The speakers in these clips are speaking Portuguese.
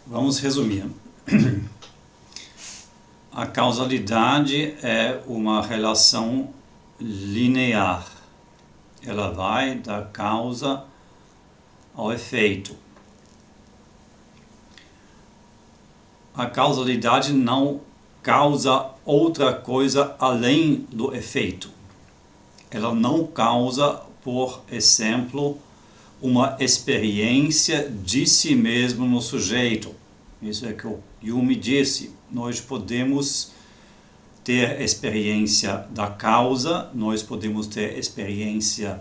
Vamos resumir. A causalidade é uma relação linear. Ela vai da causa ao efeito. A causalidade não causa outra coisa além do efeito. Ela não causa, por exemplo, uma experiência de si mesmo no sujeito. Isso é que o Hume disse. Nós podemos ter experiência da causa, nós podemos ter experiência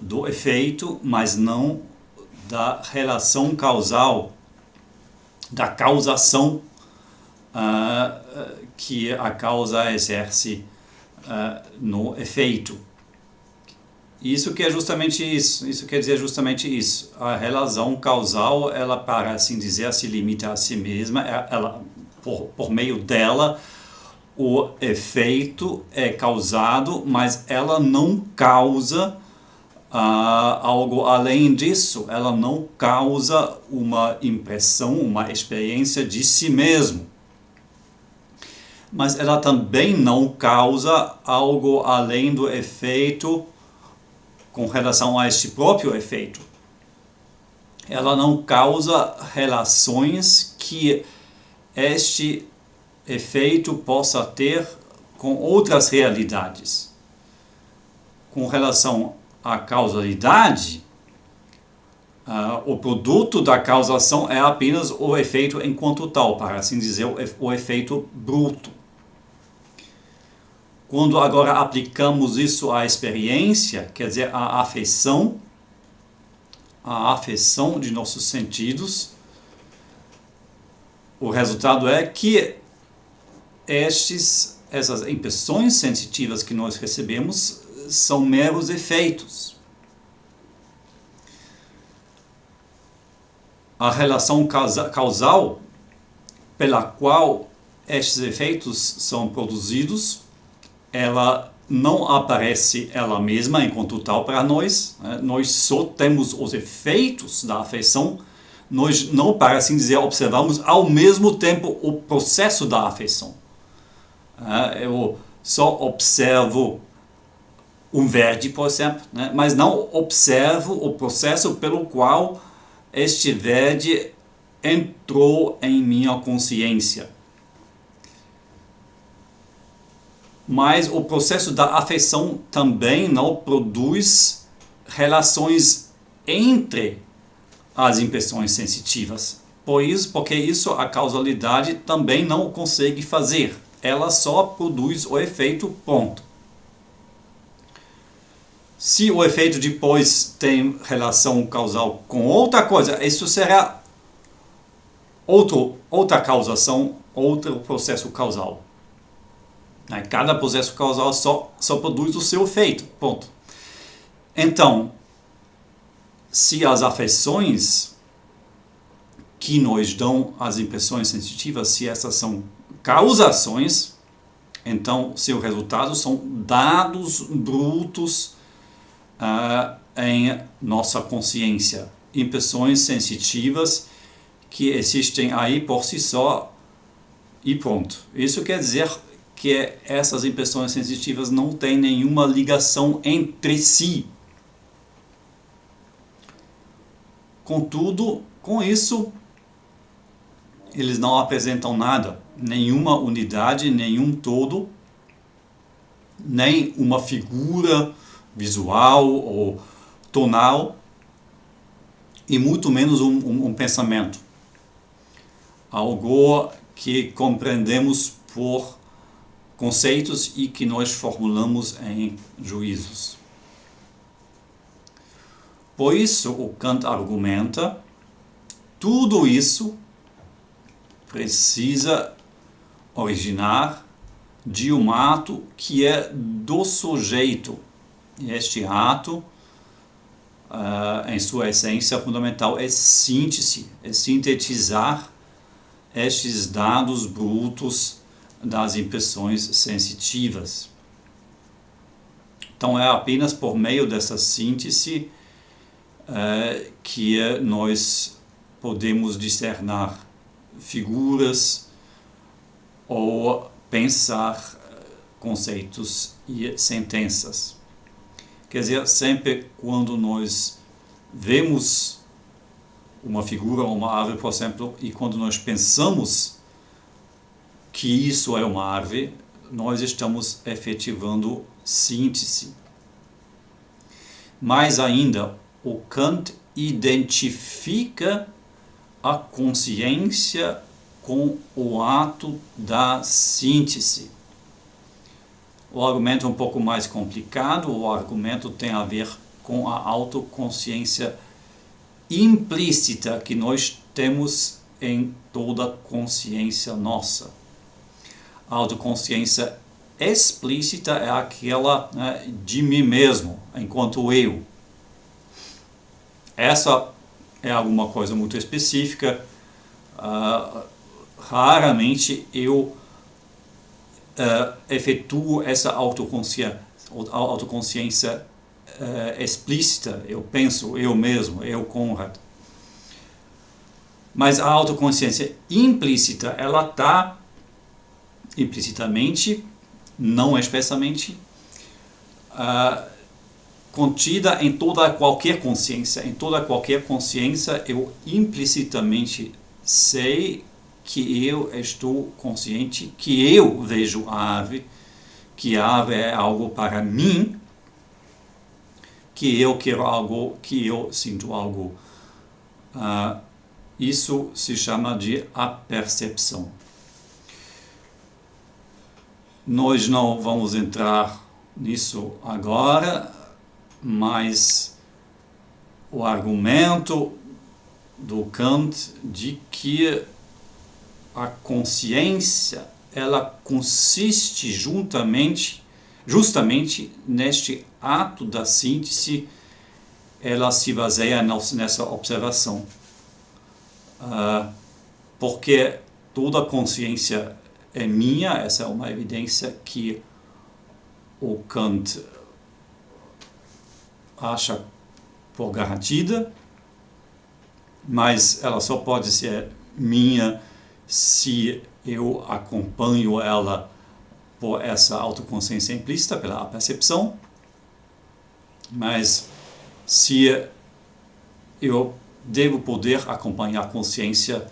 do efeito, mas não da relação causal, da causação que a causa exerce no efeito. Isso quer dizer justamente isso. A relação causal, ela, para assim dizer, se limita a si mesma. Ela, por meio dela, o efeito é causado, mas ela não causa algo além disso. Ela não causa uma impressão, uma experiência de si mesmo. Mas ela também não causa algo além do efeito com relação a este próprio efeito. Ela não causa relações que este efeito possa ter com outras realidades. Com relação à causalidade, o produto da causação é apenas o efeito enquanto tal, para assim dizer, o efeito bruto. Quando agora aplicamos isso à experiência, quer dizer, à afeição de nossos sentidos, o resultado é que essas impressões sensitivas que nós recebemos são meros efeitos. A relação causal pela qual estes efeitos são produzidos, ela não aparece ela mesma enquanto tal para nós. Nós só temos os efeitos da afeição. Nós não, para assim dizer, observamos ao mesmo tempo o processo da afeição. Eu só observo um verde, por exemplo, mas não observo o processo pelo qual este verde entrou em minha consciência. Mas o processo da afeição também não produz relações entre as impressões sensitivas. Porque isso a causalidade também não consegue fazer. Ela só produz o efeito, ponto. Se o efeito depois tem relação causal com outra coisa, isso será outra causação, outro processo causal. Cada processo causal só produz o seu efeito, ponto. Então, se as afeições que nos dão as impressões sensitivas, se essas são causações, então seu resultado são dados brutos em nossa consciência, impressões sensitivas que existem aí por si só e pronto. Isso quer dizer que essas impressões sensitivas não têm nenhuma ligação entre si. Contudo, com isso, eles não apresentam nada, nenhuma unidade, nenhum todo, nem uma figura visual ou tonal, e muito menos um pensamento. Algo que compreendemos por conceitos e que nós formulamos em juízos. Por isso, o Kant argumenta, tudo isso precisa originar de um ato que é do sujeito. E este ato, em sua essência fundamental, é síntese, é sintetizar estes dados brutos das impressões sensitivas. Então é apenas por meio dessa síntese que nós podemos discernar figuras ou pensar conceitos e sentenças. Quer dizer, sempre quando nós vemos uma figura ou uma árvore, por exemplo, e quando nós pensamos que isso é uma árvore, nós estamos efetivando síntese. Mais ainda, o Kant identifica a consciência com o ato da síntese. O argumento é um pouco mais complicado, o argumento tem a ver com a autoconsciência implícita que nós temos em toda consciência nossa. A autoconsciência explícita é aquela, né, de mim mesmo, enquanto eu. Essa é alguma coisa muito específica. Raramente eu efetuo essa autoconsciência explícita. Eu penso, eu mesmo, eu, Konrad. Mas a autoconsciência implícita, ela está implicitamente, não expressamente, contida em toda qualquer consciência. Em toda qualquer consciência eu implicitamente sei que eu estou consciente, que eu vejo a árvore, que a árvore é algo para mim, que eu quero algo, que eu sinto algo. Isso se chama de apercepção. Nós não vamos entrar nisso agora, mas o argumento do Kant de que a consciência ela consiste justamente neste ato da síntese, ela se baseia nessa observação. Porque toda consciência é minha, essa é uma evidência que o Kant acha por garantida, mas ela só pode ser minha se eu acompanho ela por essa autoconsciência implícita, pela percepção. Mas se eu devo poder acompanhar a consciência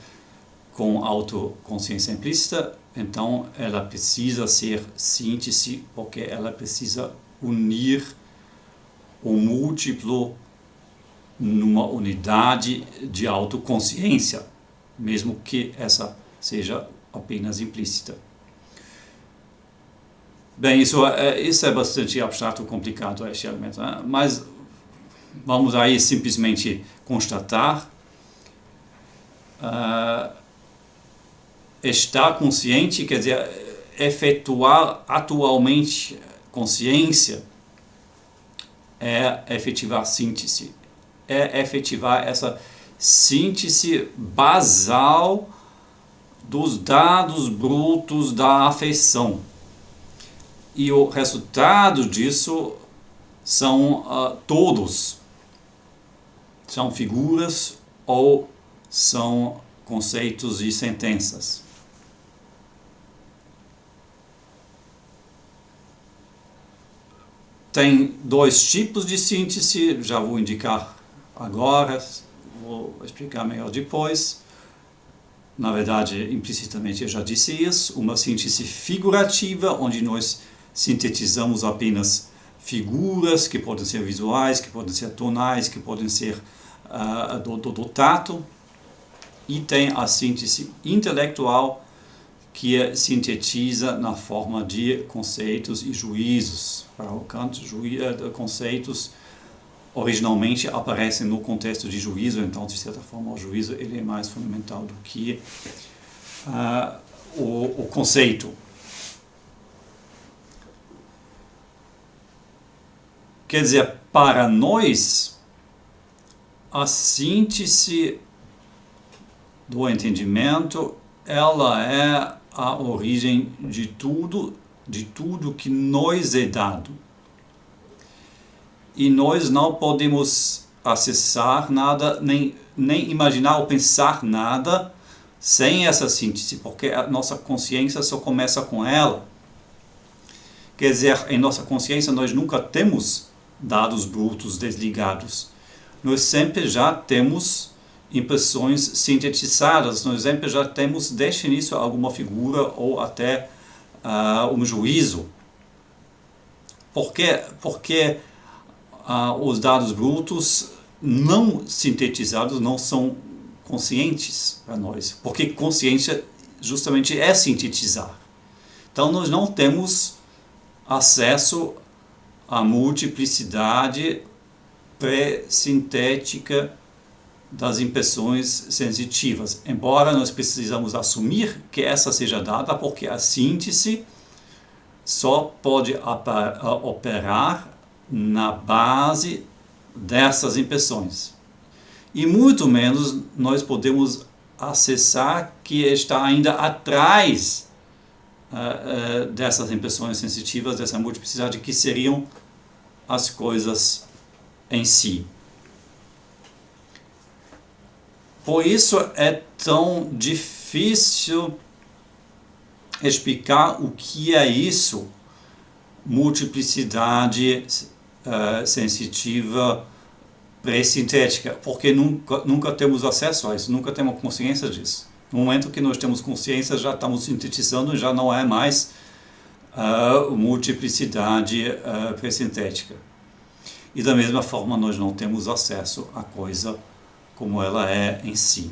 com autoconsciência implícita, então ela precisa ser síntese, porque ela precisa unir o múltiplo numa unidade de autoconsciência, mesmo que essa seja apenas implícita. Bem, isso é bastante abstrato, complicado, este argumento, né? Mas vamos aí simplesmente constatar. Estar consciente, quer dizer, efetuar atualmente consciência, é efetivar síntese, é efetivar essa síntese basal dos dados brutos da afeição. E o resultado disso são todos. São figuras ou são conceitos e sentenças. Tem dois tipos de síntese, já vou indicar agora, vou explicar melhor depois. Na verdade, implicitamente eu já disse isso, uma síntese figurativa, onde nós sintetizamos apenas figuras que podem ser visuais, que podem ser tonais, que podem ser do tato. E tem a síntese intelectual, que sintetiza na forma de conceitos e juízos. Para o Kant, conceitos originalmente aparecem no contexto de juízo, então, de certa forma, o juízo ele é mais fundamental do que o conceito. Quer dizer, para nós, a síntese do entendimento, ela é a origem de tudo que nos é dado. E nós não podemos acessar nada, nem nem imaginar ou pensar nada sem essa síntese, porque a nossa consciência só começa com ela. Quer dizer, em nossa consciência nós nunca temos dados brutos desligados. Nós sempre já temos impressões sintetizadas, nós sempre já temos desde o início alguma figura ou até um juízo. Por quê? Porque os dados brutos não sintetizados não são conscientes para nós, porque consciência justamente é sintetizar. Então nós não temos acesso à multiplicidade pré-sintética das impressões sensitivas, embora nós precisamos assumir que essa seja dada, porque a síntese só pode operar na base dessas impressões. E muito menos nós podemos acessar que está ainda atrás dessas impressões sensitivas, dessa multiplicidade, que seriam as coisas em si. Por isso é tão difícil explicar o que é isso, multiplicidade sensitiva pré-sintética, porque nunca temos acesso a isso, nunca temos consciência disso. No momento que nós temos consciência, já estamos sintetizando, já não é mais multiplicidade pré-sintética. E da mesma forma nós não temos acesso à coisa como ela é em si.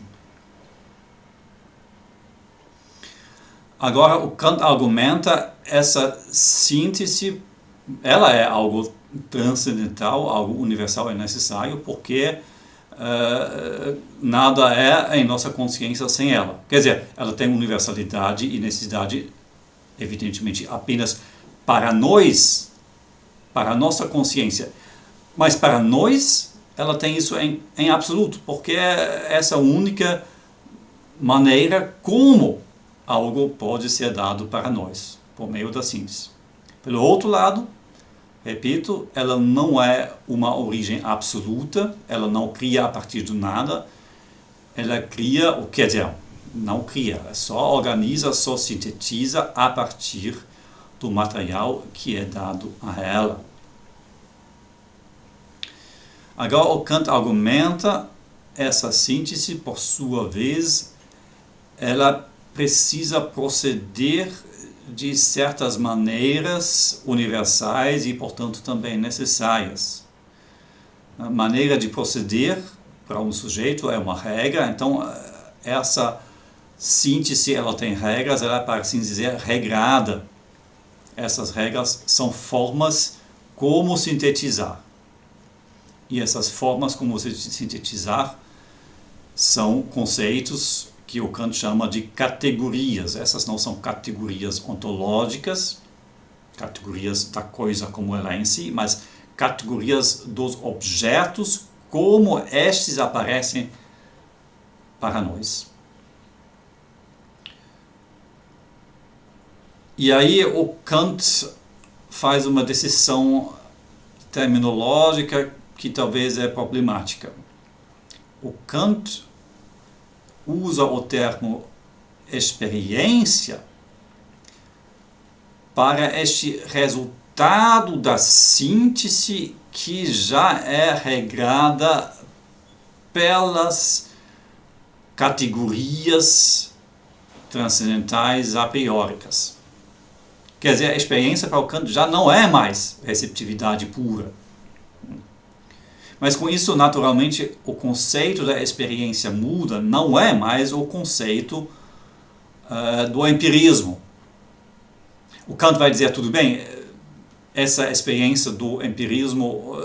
Agora o Kant argumenta essa síntese, ela é algo transcendental, algo universal e necessário, porque nada é em nossa consciência sem ela. Quer dizer, ela tem universalidade e necessidade, evidentemente, apenas para nós, para a nossa consciência. Mas para nós, ela tem isso em absoluto, porque é essa única maneira como algo pode ser dado para nós, por meio da síntese. Pelo outro lado, repito, ela não é uma origem absoluta, ela não cria a partir do nada, ela cria, quer dizer, não cria, só organiza, só sintetiza a partir do material que é dado a ela. Agora o Kant argumenta essa síntese, por sua vez, ela precisa proceder de certas maneiras universais e, portanto, também necessárias. A maneira de proceder para um sujeito é uma regra, então essa síntese ela tem regras, ela é, para assim dizer, regrada. Essas regras são formas como sintetizar. E essas formas como sintetizar são conceitos que o Kant chama de categorias. Essas não são categorias ontológicas, categorias da coisa como ela é em si, mas categorias dos objetos como estes aparecem para nós. E aí o Kant faz uma decisão terminológica que talvez é problemática. O Kant usa o termo experiência para este resultado da síntese que já é regrada pelas categorias transcendentais a prióricas. Quer dizer, a experiência para o Kant já não é mais receptividade pura. Mas com isso, naturalmente, o conceito da experiência muda, não é mais o conceito do empirismo. O Kant vai dizer, tudo bem, essa experiência do empirismo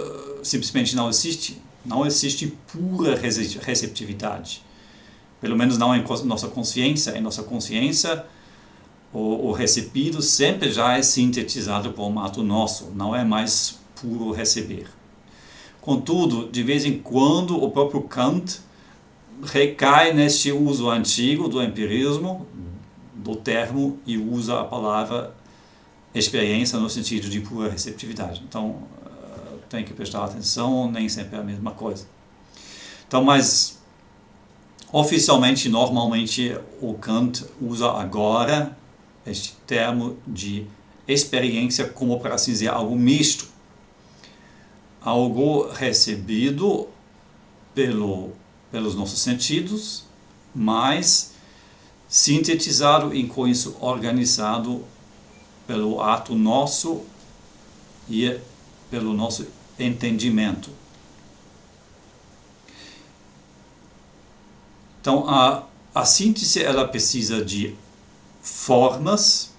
simplesmente não existe. Não existe pura receptividade. Pelo menos não em nossa consciência. Em nossa consciência, o recebido sempre já é sintetizado por um ato nosso. Não é mais puro receber. Contudo, de vez em quando, o próprio Kant recai neste uso antigo do empirismo, do termo, e usa a palavra experiência no sentido de pura receptividade. Então, tem que prestar atenção, nem sempre é a mesma coisa. Então, mas Oficialmente, normalmente, o Kant usa agora este termo de experiência como, para assim dizer, algo misto. Algo recebido pelos nossos sentidos, mas sintetizado em conhecimento organizado pelo ato nosso e pelo nosso entendimento. Então, a síntese ela precisa de formas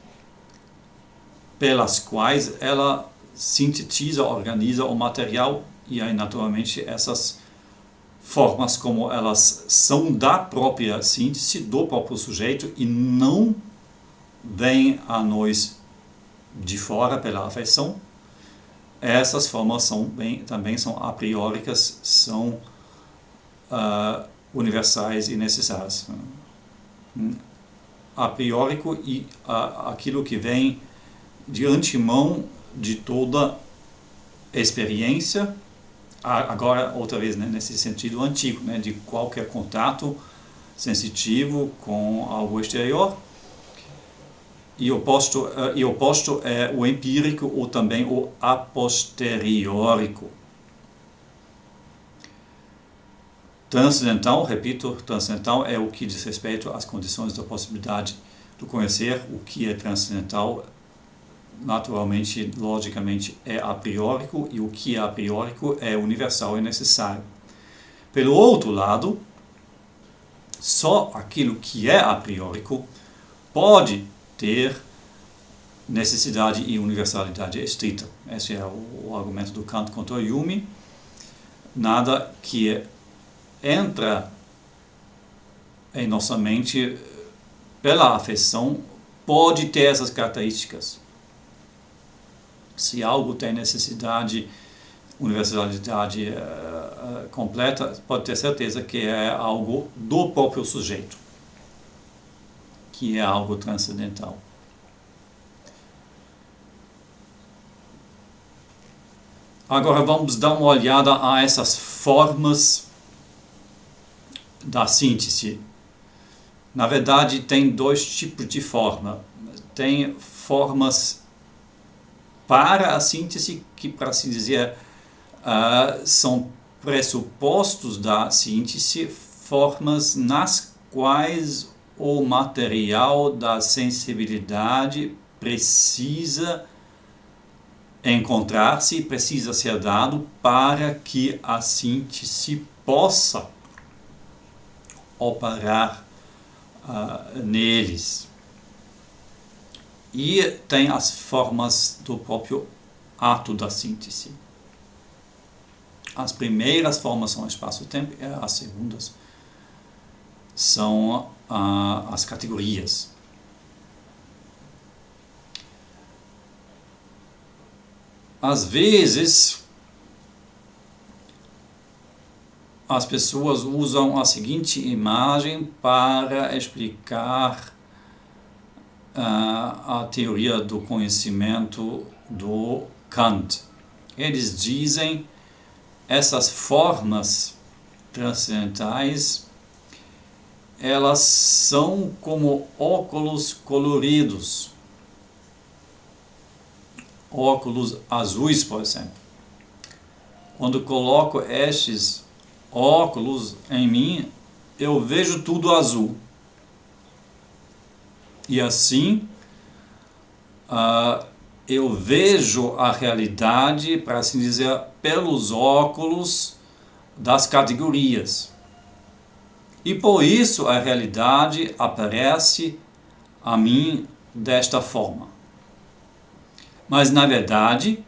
pelas quais ela sintetiza, organiza o material, e aí naturalmente essas formas como elas são da própria síntese, do próprio sujeito, e não vêm a nós de fora pela afeição. Essas formas também são a prióricas, são universais e necessárias. A priórico e aquilo que vem de antemão de toda experiência, agora outra vez, né, nesse sentido antigo, né, de qualquer contato sensitivo com algo exterior. E o oposto é o empírico ou também o a posteriorico. Transcendental, repito, transcendental é o que diz respeito às condições da possibilidade do conhecer. O que é transcendental, naturalmente, logicamente, é a priórico, e o que é a priórico é universal e necessário. Pelo outro lado, só aquilo que é a priórico pode ter necessidade e universalidade estrita. Esse é o argumento do Kant contra o Hume. Nada que entra em nossa mente pela afeição pode ter essas características. Se algo tem necessidade, universalidade completa, pode ter certeza que é algo do próprio sujeito, que é algo transcendental. Agora vamos dar uma olhada a essas formas da síntese. Na verdade, tem dois tipos de forma. Tem formas para a síntese, que, para assim dizer, são pressupostos da síntese, formas nas quais o material da sensibilidade precisa encontrar-se, precisa ser dado para que a síntese possa operar neles. E tem as formas do próprio ato da síntese. As primeiras formas são espaço-tempo, e as segundas são as categorias. Às vezes, as pessoas usam a seguinte imagem para explicar a teoria do conhecimento do Kant. Eles dizem essas formas transcendentais, elas são como óculos coloridos, óculos azuis, por exemplo. Quando coloco estes óculos em mim, eu vejo tudo azul. E assim, eu vejo a realidade, para assim dizer, pelos óculos das categorias. E por isso a realidade aparece a mim desta forma. Mas na verdade,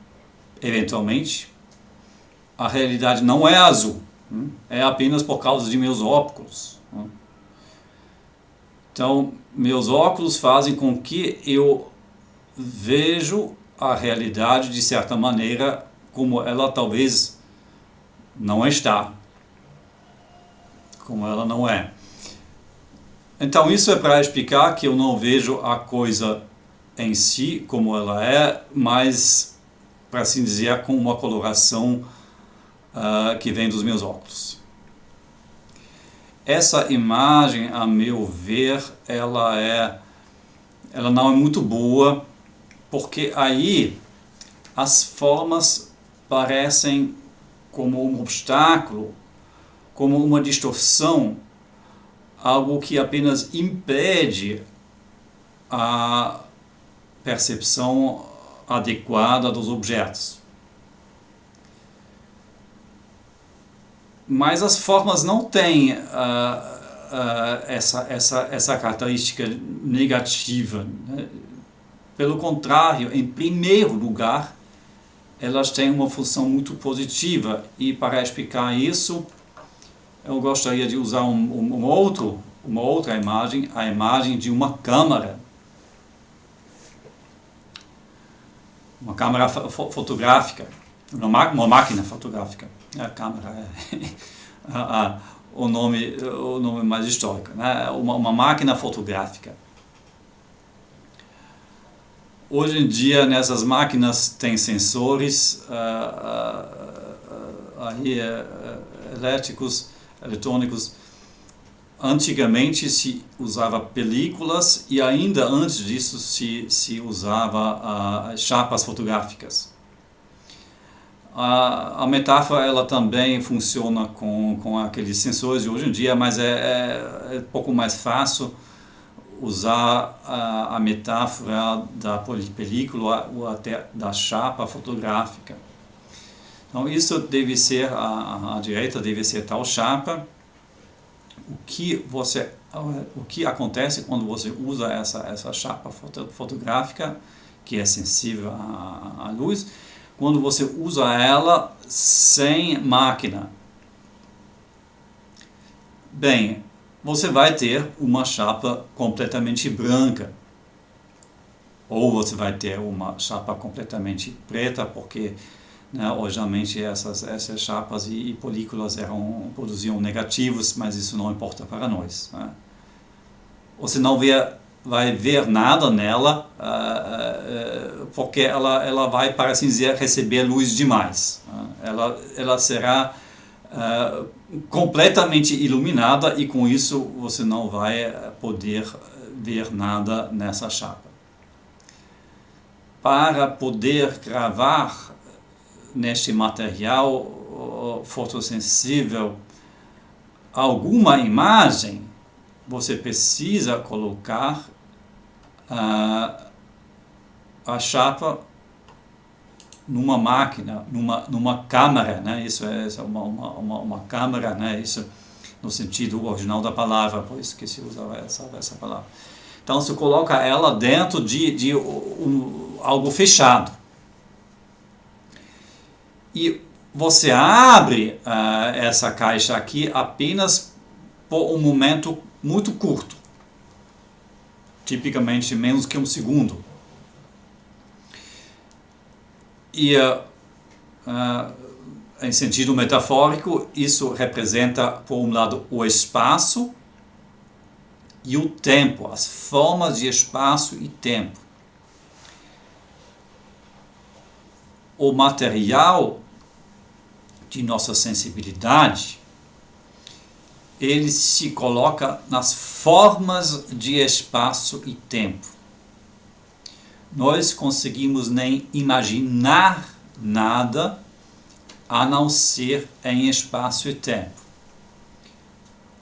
eventualmente, a realidade não é azul. É apenas por causa de meus óculos. Então, meus óculos fazem com que eu vejo a realidade de certa maneira como ela talvez não está, como ela não é. Então, isso é para explicar que eu não vejo a coisa em si como ela é, mas, para assim dizer, com uma coloração que vem dos meus óculos. essa imagem, a meu ver, ela não é muito boa, porque aí as formas parecem como um obstáculo, como uma distorção, algo que apenas impede a percepção adequada dos objetos. Mas as formas não têm essa característica negativa, né? Pelo contrário, em primeiro lugar, elas têm uma função muito positiva. E para explicar isso, eu gostaria de usar uma outra imagem, a imagem de uma câmera. Uma câmera fotográfica, uma máquina fotográfica. A câmera é o nome mais histórico, né? Uma máquina fotográfica. Hoje em dia, nessas máquinas tem sensores elétricos, eletrônicos. Antigamente se usava películas e ainda antes disso se usava chapas fotográficas. A metáfora ela também funciona com aqueles sensores de hoje em dia, mas é um pouco mais fácil usar a metáfora da película ou até da chapa fotográfica. Então isso deve ser, a direita deve ser tal chapa. O que acontece quando você usa essa chapa fotográfica, que é sensível à luz, quando você usa ela sem máquina? Bem, você vai ter uma chapa completamente branca, ou você vai ter uma chapa completamente preta, porque, né, obviamente essas chapas e películas produziam negativos, mas isso não importa para nós, né? Você não vai ver nada nela, porque ela vai, para assim dizer, receber luz demais, né? Ela será completamente iluminada e com isso você não vai poder ver nada nessa chapa. Para poder gravar neste material fotossensível alguma imagem, você precisa colocar a chapa numa máquina, numa câmera, né? Isso é uma câmera, né? Isso no sentido original da palavra, por isso que se usa essa palavra. Então você coloca ela dentro de algo fechado. E você abre essa caixa aqui apenas por um momento muito curto, tipicamente menos que um segundo. E em sentido metafórico, isso representa, por um lado, o espaço e o tempo, as formas de espaço e tempo. O material de nossa sensibilidade, ele se coloca nas formas de espaço e tempo. Nós conseguimos nem imaginar nada a não ser em espaço e tempo.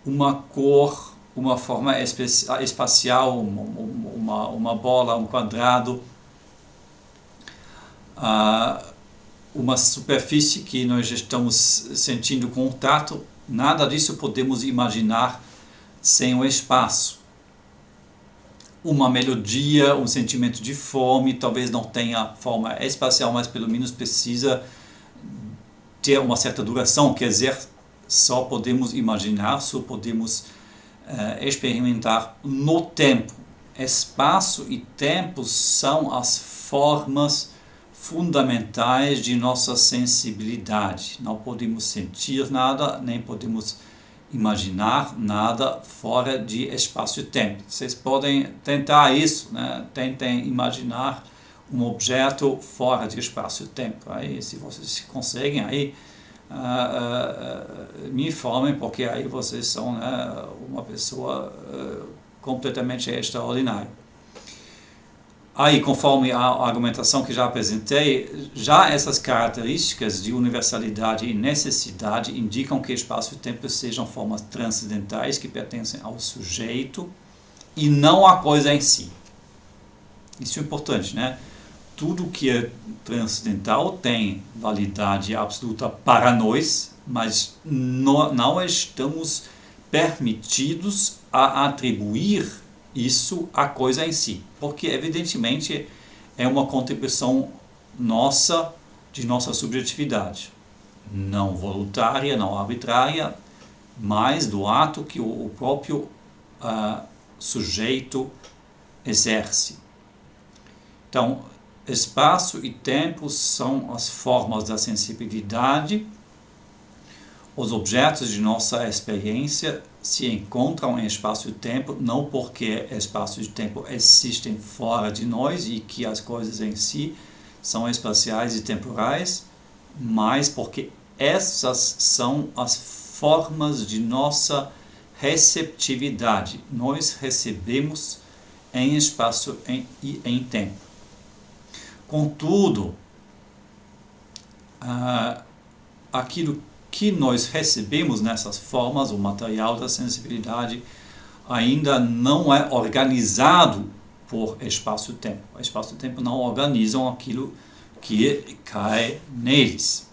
Uma cor, uma forma espacial, uma bola, um quadrado, uma superfície que nós estamos sentindo contato, nada disso podemos imaginar sem o espaço. Uma melodia, um sentimento de fome, talvez não tenha forma espacial, mas pelo menos precisa ter uma certa duração, quer dizer, só podemos imaginar, só podemos experimentar no tempo. Espaço e tempo são as formas fundamentais de nossa sensibilidade. Não podemos sentir nada, nem podemos imaginar nada fora de espaço e tempo. Vocês podem tentar isso, né? Tentem imaginar um objeto fora de espaço e tempo. Aí, se vocês conseguem, aí me informem, porque aí vocês são, né, uma pessoa completamente extraordinária. Aí, conforme a argumentação que já apresentei, já essas características de universalidade e necessidade indicam que espaço e tempo sejam formas transcendentais que pertencem ao sujeito e não à coisa em si. Isso é importante, né? Tudo que é transcendental tem validade absoluta para nós, mas não estamos permitidos a atribuir isso à coisa em si, porque evidentemente é uma contribuição nossa, de nossa subjetividade, não voluntária, não arbitrária, mas do ato que o próprio sujeito exerce. Então, espaço e tempo são as formas da sensibilidade. Os objetos de nossa experiência se encontram em espaço e tempo, não porque espaço e tempo existem fora de nós e que as coisas em si são espaciais e temporais, mas porque essas são as formas de nossa receptividade. Nós recebemos em espaço e em tempo. Contudo, aquilo que nós recebemos nessas formas, o material da sensibilidade, ainda não é organizado por espaço e tempo. O espaço e tempo não organizam aquilo que cai neles.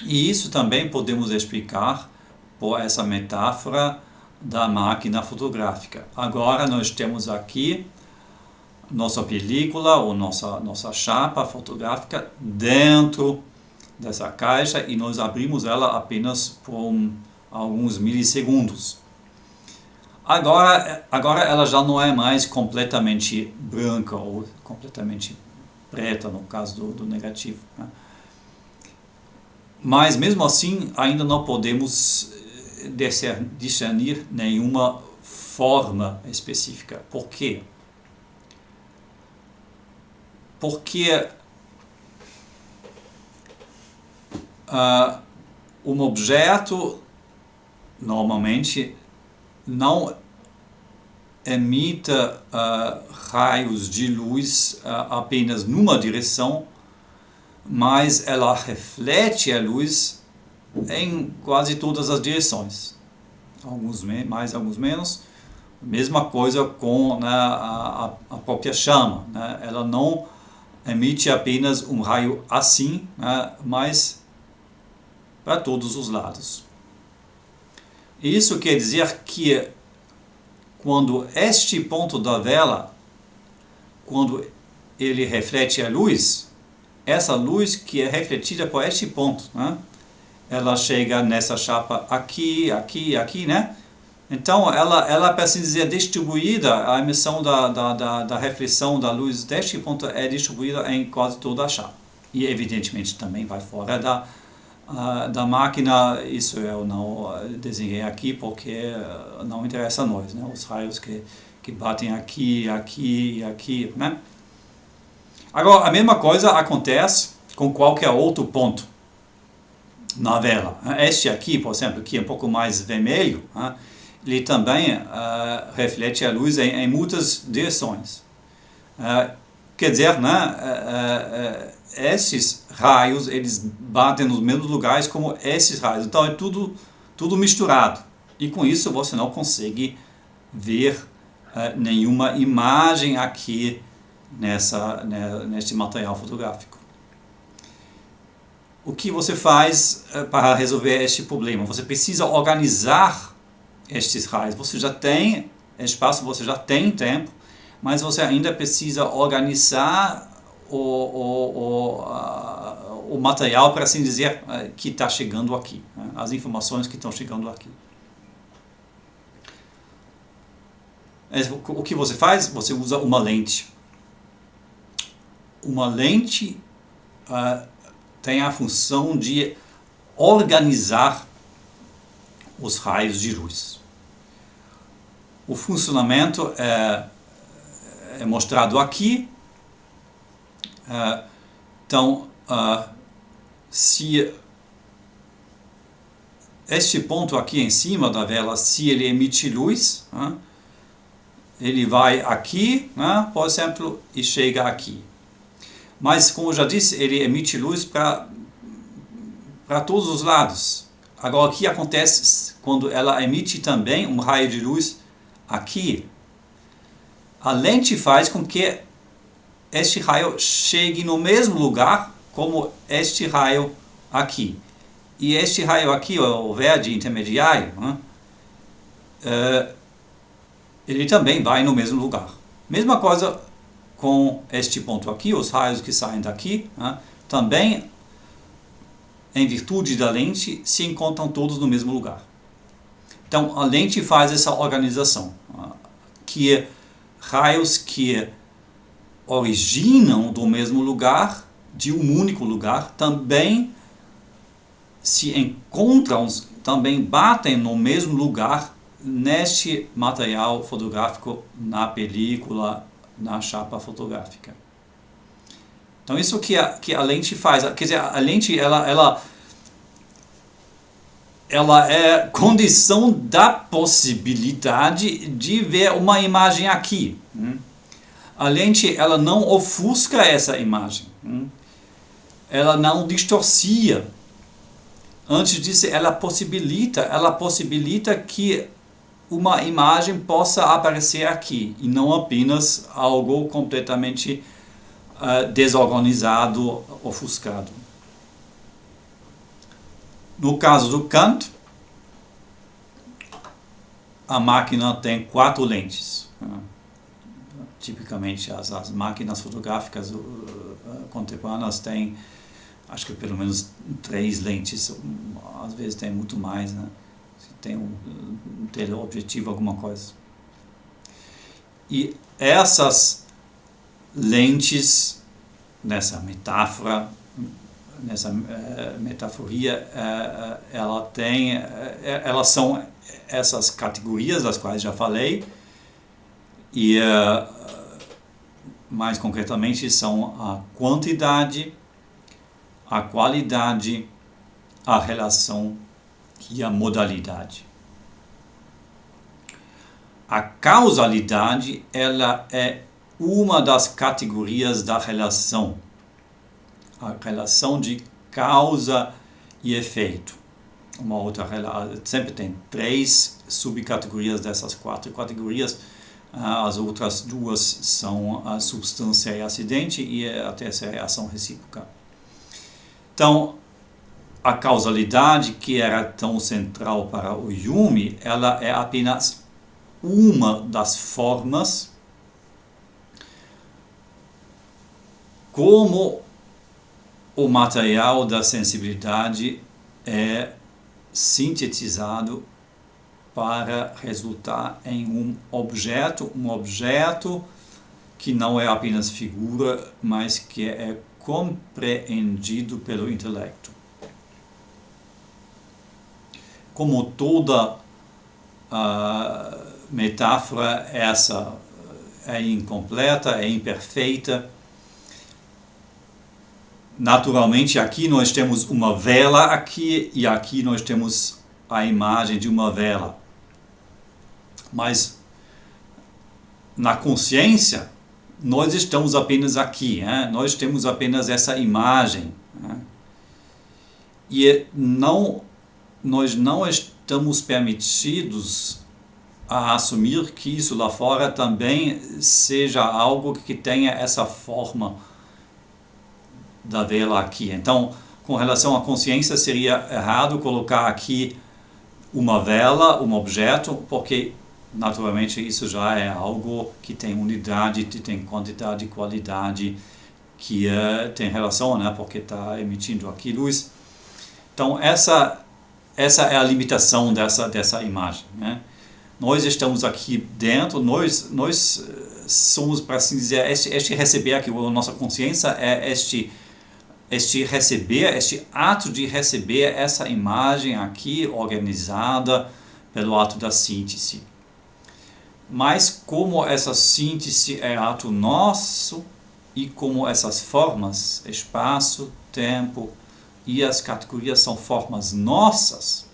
E isso também podemos explicar por essa metáfora da máquina fotográfica. Agora nós temos aqui nossa película ou nossa chapa fotográfica dentro dessa caixa e nós abrimos ela apenas por alguns milissegundos. Agora ela já não é mais completamente branca ou completamente preta, no caso do negativo, né? Mas mesmo assim ainda não podemos discernir nenhuma forma específica. Por quê? Porque um objeto normalmente não emita raios de luz apenas numa direção, mas ela reflete a luz em quase todas as direções, alguns mais, alguns menos. Mesma coisa com, né, a própria chama, né? Ela não emite apenas um raio assim, né, mas para todos os lados. Isso quer dizer que quando este ponto da vela, quando ele reflete a luz, essa luz que é refletida por este ponto, né, ela chega nessa chapa aqui, aqui, aqui, né? Então ela para assim dizer, distribuída, a emissão da reflexão da luz deste ponto é distribuída em quase toda a chapa. E evidentemente também vai fora da máquina. Isso eu não desenhei aqui porque não interessa a nós, né? Os raios que batem aqui, aqui e aqui, né? Agora, a mesma coisa acontece com qualquer outro ponto na vela. Este aqui, por exemplo, que é um pouco mais vermelho, né? Ele também reflete a luz em muitas direções. Quer dizer, né, esses raios, eles batem nos mesmos lugares como esses raios. Então é tudo misturado. E com isso você não consegue ver nenhuma imagem aqui neste material fotográfico. O que você faz para resolver este problema? Você precisa organizar estes raios. Você já tem espaço, você já tem tempo, mas você ainda precisa organizar o material, para assim dizer, que está chegando aqui, né? As informações que estão chegando aqui. O que você faz? Você usa uma lente. Uma lente tem a função de organizar os raios de luz. O funcionamento é mostrado aqui. Então, se este ponto aqui em cima da vela, se ele emite luz, ele vai aqui, por exemplo, e chega aqui. Mas, como eu já disse, ele emite luz para todos os lados. Agora, o que acontece quando ela emite também um raio de luz aqui? A lente faz com que este raio chegue no mesmo lugar como este raio aqui. E este raio aqui, o verde intermediário, ele também vai no mesmo lugar. Mesma coisa com este ponto aqui, os raios que saem daqui, também, em virtude da lente, se encontram todos no mesmo lugar. Então, a lente faz essa organização, que raios que originam do mesmo lugar, de um único lugar, também se encontram, também batem no mesmo lugar neste material fotográfico, na película, na chapa fotográfica. Então isso que a lente faz, quer dizer, a lente ela é condição da possibilidade de ver uma imagem aqui. A lente ela não ofusca essa imagem, ela não distorcia. Antes disso, ela possibilita que uma imagem possa aparecer aqui, e não apenas algo completamente desorganizado, ofuscado. No caso do Kant, a máquina tem 4 lentes. Tipicamente, as máquinas fotográficas contemporâneas têm, acho que pelo menos 3 lentes, às vezes tem muito mais, se tem um teleobjetivo, alguma coisa. E essas lentes, nessa metáfora, nessa metaforia, elas são essas categorias das quais já falei, e mais concretamente são a quantidade, a qualidade, a relação e a modalidade. A causalidade, ela é uma das categorias da relação. A relação de causa e efeito. Uma outra sempre tem 3 subcategorias dessas 4 categorias. As outras 2 são a substância e acidente, e a terceira é a ação recíproca. Então, a causalidade, que era tão central para o Hume, ela é apenas uma das formas como o material da sensibilidade é sintetizado para resultar em um objeto que não é apenas figura, mas que é compreendido pelo intelecto. Como toda metáfora, essa é incompleta, é imperfeita. Naturalmente, aqui nós temos uma vela aqui, e aqui nós temos a imagem de uma vela. Mas na consciência, nós estamos apenas aqui, nós temos apenas essa imagem. E nós não estamos permitidos a assumir que isso lá fora também seja algo que tenha essa forma da vela aqui. Então, com relação à consciência, seria errado colocar aqui uma vela, um objeto, porque naturalmente isso já é algo que tem unidade, que tem quantidade, qualidade, que tem relação, porque está emitindo aqui luz. Então essa é a limitação dessa imagem. Nós estamos aqui dentro, nós somos, para assim dizer, este receber aqui, a nossa consciência é este ato de receber essa imagem aqui organizada pelo ato da síntese. Mas como essa síntese é ato nosso, e como essas formas, espaço, tempo, e as categorias são formas nossas,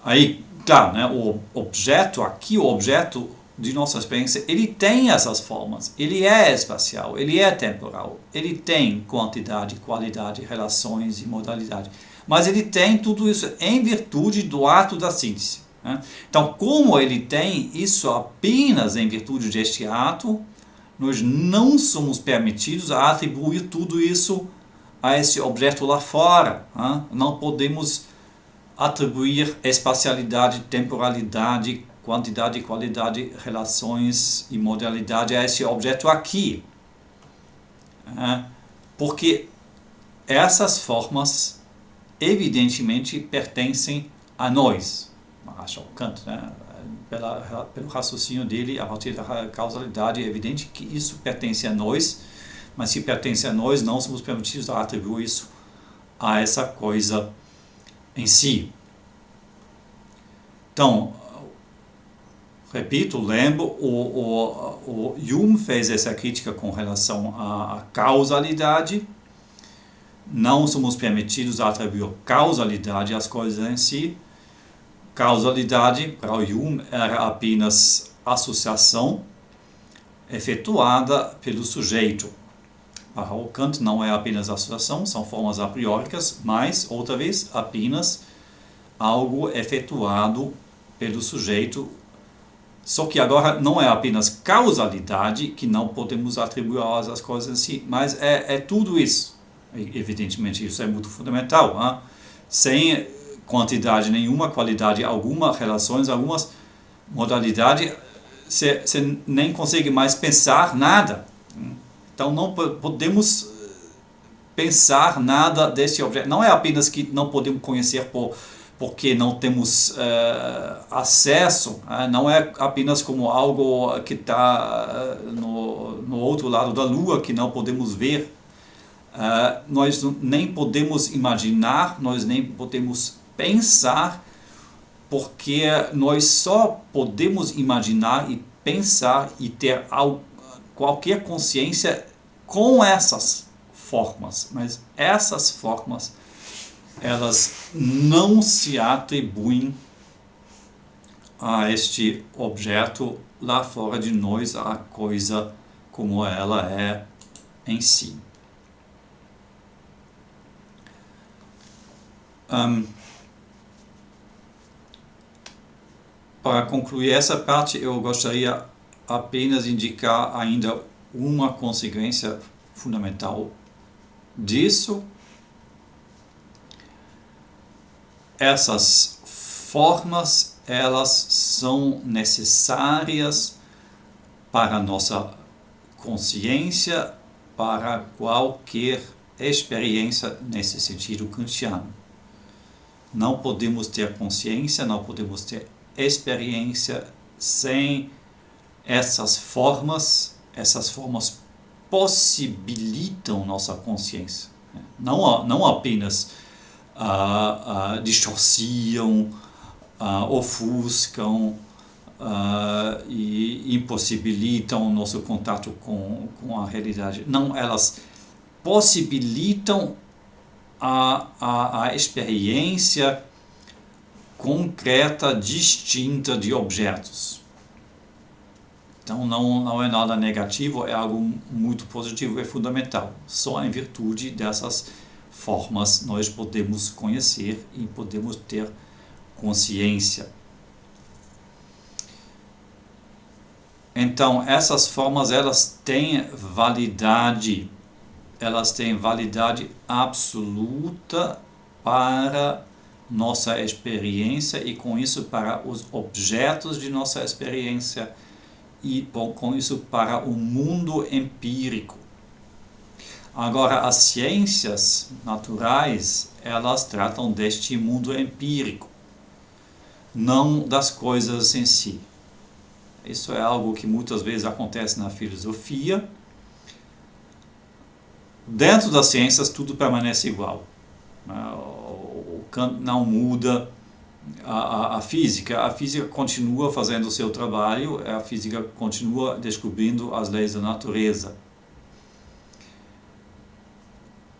aí, claro, né, o objeto de nossa experiência, ele tem essas formas, ele é espacial, ele é temporal, ele tem quantidade, qualidade, relações e modalidade, mas ele tem tudo isso em virtude do ato da síntese. Né? Então, como ele tem isso apenas em virtude deste ato, nós não somos permitidos a atribuir tudo isso a esse objeto lá fora. Né? Não podemos atribuir espacialidade, temporalidade, quantidade, qualidade, relações e modalidade a esse objeto aqui. Porque essas formas evidentemente pertencem a nós. Acho Kant, né? Pelo raciocínio dele, a partir da causalidade, é evidente que isso pertence a nós, mas se pertence a nós, não somos permitidos a atribuir isso a essa coisa em si. Então, repito, lembro, o Hume fez essa crítica com relação à causalidade. Não somos permitidos a atribuir causalidade às coisas em si. Causalidade, para o Hume, era apenas associação efetuada pelo sujeito. Para o Kant não é apenas associação, são formas a prióricas, mas, outra vez, apenas algo efetuado pelo sujeito. Só que agora não é apenas causalidade, que não podemos atribuir às coisas em si, mas é tudo isso. Evidentemente, isso é muito fundamental. Hein? Sem quantidade nenhuma, qualidade alguma, relações algumas, modalidade, você nem consegue mais pensar nada. Então não podemos pensar nada desse objeto. Não é apenas que não podemos conhecer porque não temos acesso, não é apenas como algo que está no outro lado da Lua, que não podemos ver. Nós nem podemos imaginar, nós nem podemos pensar, porque nós só podemos imaginar e pensar e ter qualquer consciência com essas formas. Mas essas formas, elas não se atribuem a este objeto lá fora de nós, a coisa como ela é em si. Para concluir essa parte, eu gostaria apenas de indicar ainda uma consequência fundamental disso. Essas formas, elas são necessárias para a nossa consciência, para qualquer experiência nesse sentido kantiano. Não podemos ter consciência, não podemos ter experiência sem essas formas. Essas formas possibilitam nossa consciência. Não apenas distorciam, ofuscam e impossibilitam o nosso contato com a realidade. Não, elas possibilitam a experiência concreta, distinta de objetos. Então não é nada negativo, é algo muito positivo e fundamental. Só em virtude dessas formas nós podemos conhecer e podemos ter consciência. Então essas formas, elas têm validade absoluta para nossa experiência e com isso para os objetos de nossa experiência e com isso para o mundo empírico. Agora, as ciências naturais, elas tratam deste mundo empírico, não das coisas em si. Isso é algo que muitas vezes acontece na filosofia. Dentro das ciências, tudo permanece igual. O Kant não muda a física. A física continua fazendo o seu trabalho, a física continua descobrindo as leis da natureza.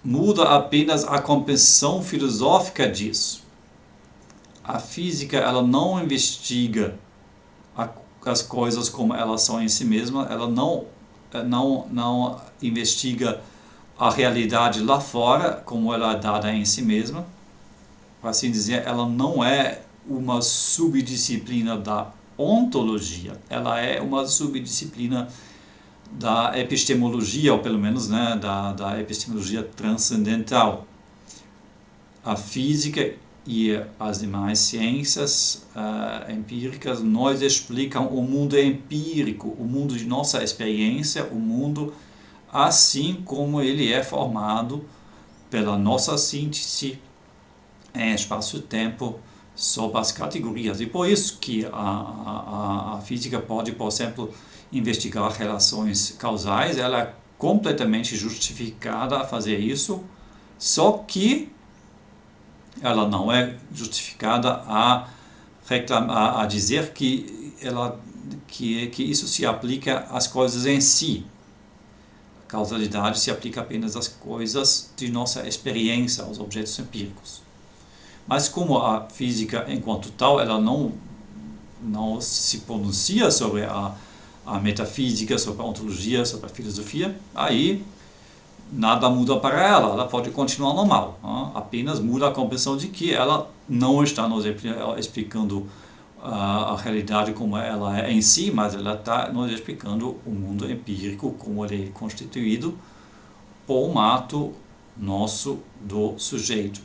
muda apenas a compreensão filosófica disso. A física, ela não investiga as coisas como elas são em si mesma, ela não investiga a realidade lá fora como ela é dada em si mesma. Para assim dizer, ela não é uma subdisciplina da ontologia, ela é uma subdisciplina da epistemologia, ou pelo menos, né, da epistemologia transcendental. A física e as demais ciências empíricas nos explicam o mundo empírico, o mundo de nossa experiência, o mundo assim como ele é formado pela nossa síntese em espaço-tempo sob as categorias. E por isso que a física pode, por exemplo, investigar relações causais, ela é completamente justificada a fazer isso, só que ela não é justificada a dizer que isso se aplica às coisas em si. A causalidade se aplica apenas às coisas de nossa experiência, aos objetos empíricos. Mas como a física, enquanto tal, ela não se pronuncia sobre a metafísica, sobre a ontologia, sobre a filosofia, aí nada muda para ela, ela pode continuar normal, apenas muda a compreensão de que ela não está nos explicando a realidade como ela é em si, mas ela está nos explicando o mundo empírico como ele é constituído por um ato nosso do sujeito.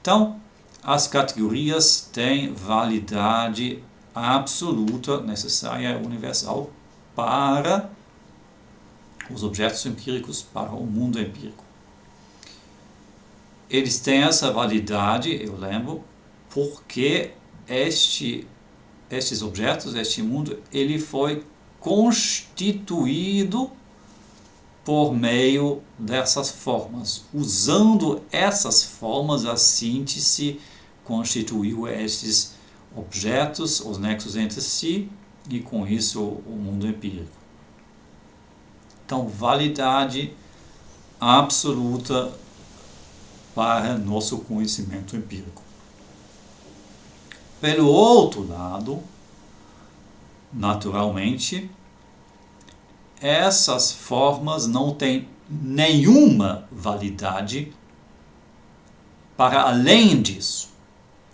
Então, as categorias têm validade absoluta, necessária, universal para os objetos empíricos, para o mundo empírico. Eles têm essa validade, eu lembro, porque estes objetos, este mundo, ele foi constituído por meio dessas formas. Usando essas formas, a síntese constituiu estes objetos, os nexos entre si, e com isso o mundo empírico. Então, validade absoluta para nosso conhecimento empírico. Pelo outro lado, naturalmente, essas formas não têm nenhuma validade para além disso.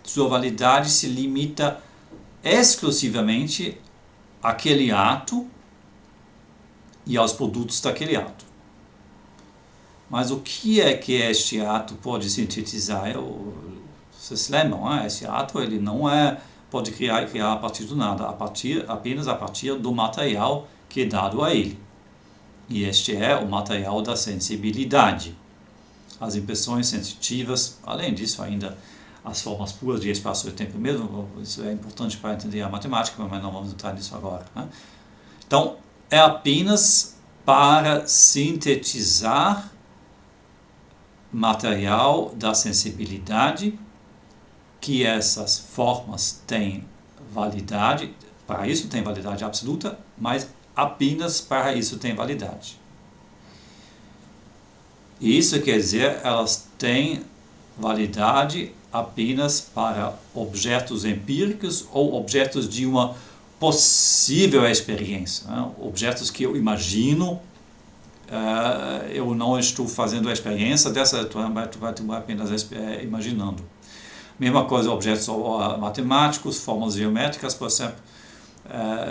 Sua validade se limita exclusivamente àquele ato e aos produtos daquele ato. Mas o que é que este ato pode sintetizar? Vocês se lembram? Esse ato ele não pode criar a partir do nada, apenas a partir do material que é dado a ele. E este é o material da sensibilidade. As impressões sensitivas, além disso ainda as formas puras de espaço e tempo mesmo, isso é importante para entender a matemática, mas não vamos entrar nisso agora. Então, é apenas para sintetizar material da sensibilidade que essas formas têm validade, para isso tem validade absoluta, mas apenas para isso tem validade. Isso quer dizer, elas têm validade apenas para objetos empíricos ou objetos de uma possível experiência, objetos que eu imagino, eu não estou fazendo a experiência dessa, tu vai apenas imaginando. Mesma coisa, objetos matemáticos, formas geométricas, por exemplo,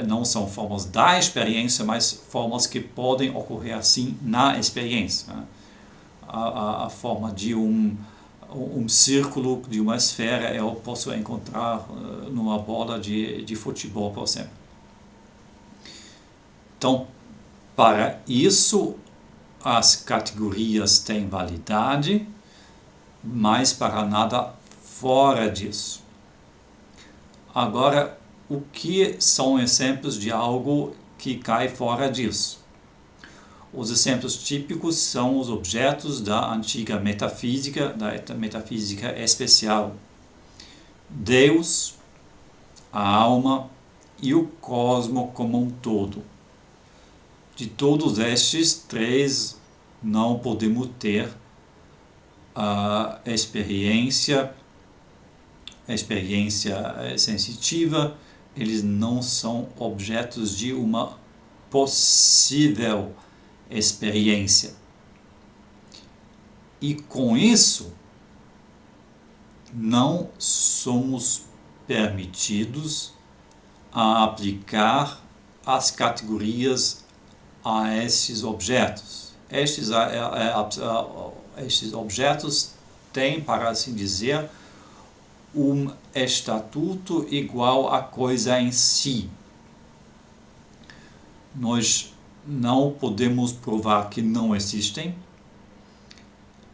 não são formas da experiência, mas formas que podem ocorrer assim na experiência. A forma de um círculo, de uma esfera, eu posso encontrar numa bola de futebol, por exemplo. Então, para isso, as categorias têm validade, mas para nada fora disso. Agora, o que são exemplos de algo que cai fora disso? Os exemplos típicos são os objetos da antiga metafísica, da metafísica especial. Deus, a alma e o cosmo como um todo. De todos estes três, não podemos ter a experiência sensitiva, eles não são objetos de uma possível experiência. E com isso, não somos permitidos a aplicar as categorias a esses objetos. Estes objetos têm, para assim dizer, um estatuto igual à coisa em si. Nós não podemos provar que não existem.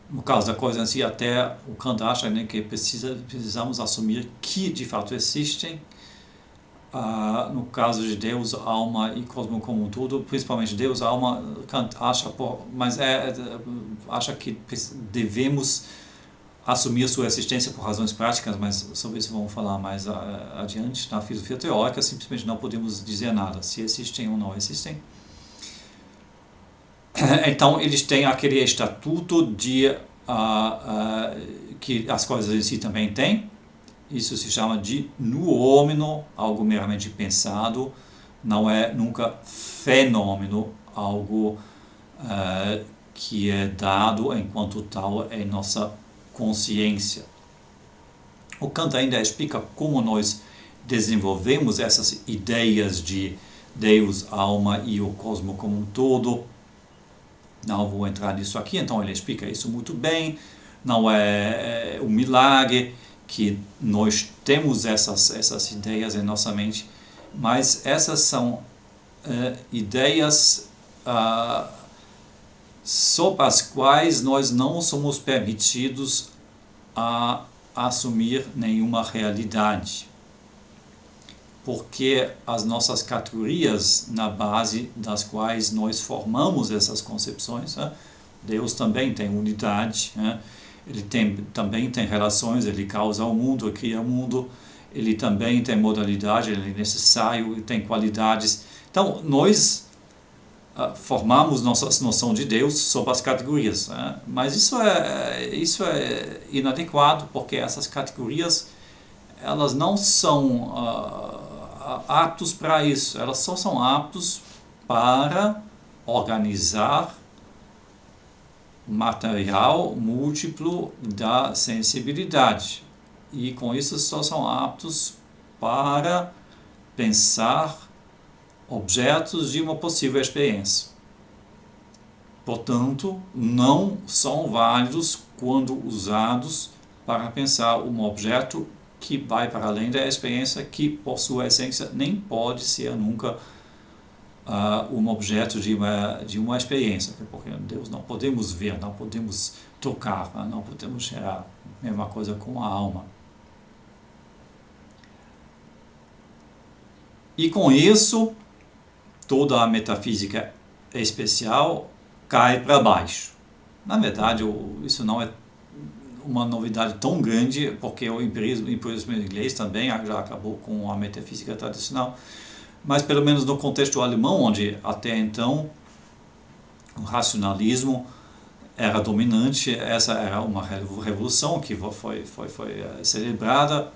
No caso da coisa em si, até o Kant acha, né, que precisamos assumir que de fato existem. No caso de Deus, alma e cosmos como um todo, principalmente Deus, alma, Kant acha, acha que devemos assumir sua existência por razões práticas, mas sobre isso vamos falar mais adiante. Na filosofia teórica, simplesmente não podemos dizer nada, se existem ou não existem. Então, eles têm aquele estatuto de que as coisas em si também têm. Isso se chama de noumeno, algo meramente pensado, não é nunca fenômeno, algo que é dado enquanto tal em nossa consciência. O Kant ainda explica como nós desenvolvemos essas ideias de Deus, alma e o cosmos como um todo. Não vou entrar nisso aqui, então ele explica isso muito bem. Não é um milagre que nós temos essas ideias em nossa mente, mas essas são ideias sobre as quais nós não somos permitidos a assumir nenhuma realidade. Porque as nossas categorias, na base das quais nós formamos essas concepções, Deus também tem unidade, ele também tem relações, ele causa o mundo, ele cria o mundo, ele também tem modalidade, ele é necessário, ele tem qualidades. Então, nós formamos nossa noção de Deus sob as categorias, mas isso é inadequado, porque essas categorias elas não são aptos para isso, elas só são aptos para organizar material múltiplo da sensibilidade, e com isso só são aptos para pensar objetos de uma possível experiência. Portanto, não são válidos quando usados para pensar um objeto que vai para além da experiência, que por sua essência nem pode ser nunca um objeto de uma experiência, porque Deus não podemos ver, não podemos tocar, não podemos cheirar. Mesma coisa com a alma. E com isso, toda a metafísica especial cai para baixo. Na verdade, isso não é uma novidade tão grande, porque o empirismo inglês também já acabou com a metafísica tradicional, mas pelo menos no contexto alemão, onde até então o racionalismo era dominante, essa era uma revolução que foi celebrada.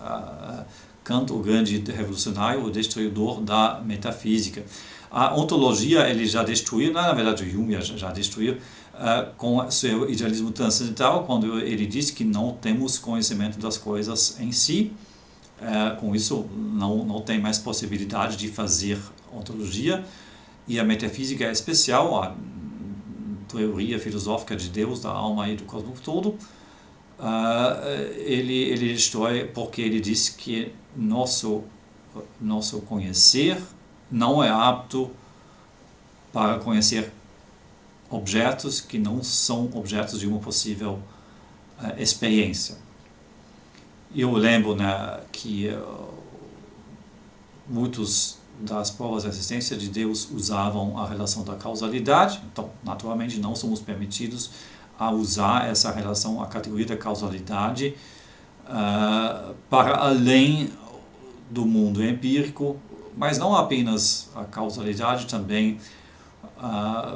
Kant, o grande revolucionário, o destruidor da metafísica. A ontologia ele já destruiu, na verdade Jung já destruiu, com seu idealismo transcendental, quando ele diz que não temos conhecimento das coisas em si. Com isso não tem mais possibilidade de fazer ontologia, e a metafísica é especial, a teoria filosófica de Deus, da alma e do cosmos todo. Ele destrói porque ele diz que nosso conhecer não é apto para conhecer objetos que não são objetos de uma possível experiência. Eu lembro, né, que muitos das provas da existência de Deus usavam a relação da causalidade, então naturalmente não somos permitidos a usar essa relação, a categoria da causalidade, para além do mundo empírico, mas não apenas a causalidade, também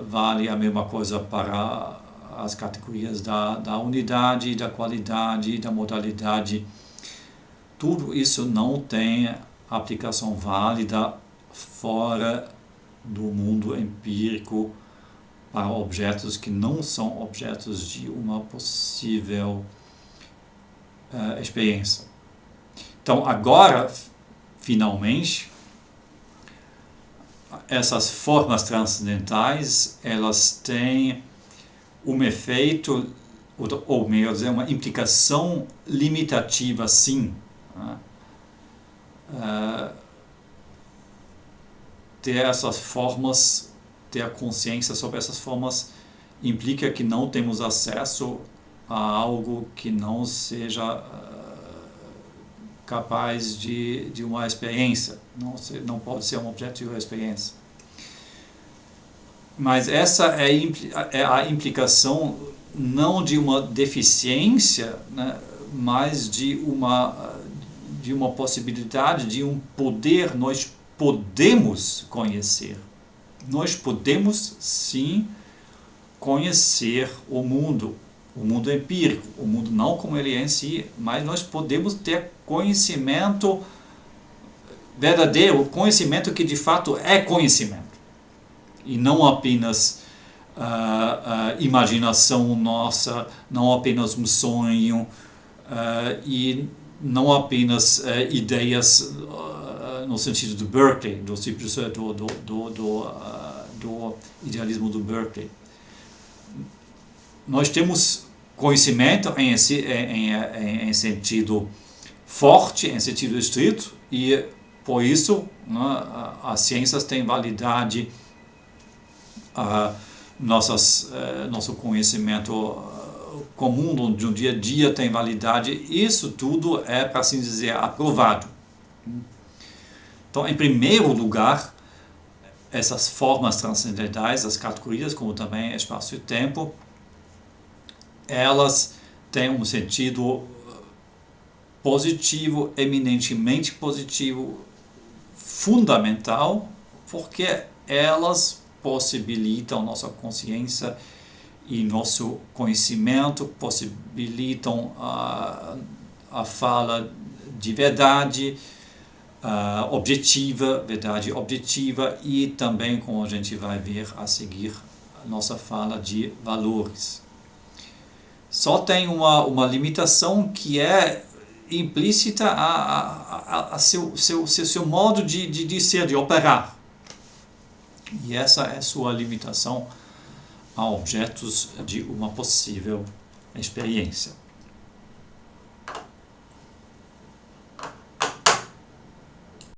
vale a mesma coisa para as categorias da unidade, da qualidade, da modalidade. Tudo isso não tem aplicação válida fora do mundo empírico para objetos que não são objetos de uma possível experiência. Então, agora, finalmente, essas formas transcendentais, elas têm um efeito, ou melhor dizer, uma implicação limitativa, sim. Ter essas formas, ter a consciência sobre essas formas, implica que não temos acesso a algo que não seja capaz de uma experiência, não pode ser um objeto de uma experiência. Mas essa é a implicação não de uma deficiência, né, mas de uma possibilidade, de um poder. Nós podemos conhecer. Nós podemos, sim, conhecer o mundo empírico, o mundo não como ele é em si, mas nós podemos ter conhecimento verdadeiro, conhecimento que de fato é conhecimento, e não apenas imaginação nossa, não apenas um sonho, e não apenas ideias no sentido do Berkeley, do idealismo do Berkeley. Nós temos conhecimento em sentido forte, em sentido estrito, e por isso, né, as ciências têm validade, nosso conhecimento comum de um dia a dia tem validade. Isso tudo é, para assim dizer, aprovado. Então, em primeiro lugar, essas formas transcendentais, as categorias, como também espaço e tempo, elas têm um sentido positivo, eminentemente positivo, fundamental, porque elas possibilitam nossa consciência e nosso conhecimento, possibilitam a fala de verdade objetiva, e também, como a gente vai ver a seguir, a nossa fala de valores. Só tem uma limitação que é implícita a seu modo de ser, de operar. E essa é sua limitação a objetos de uma possível experiência.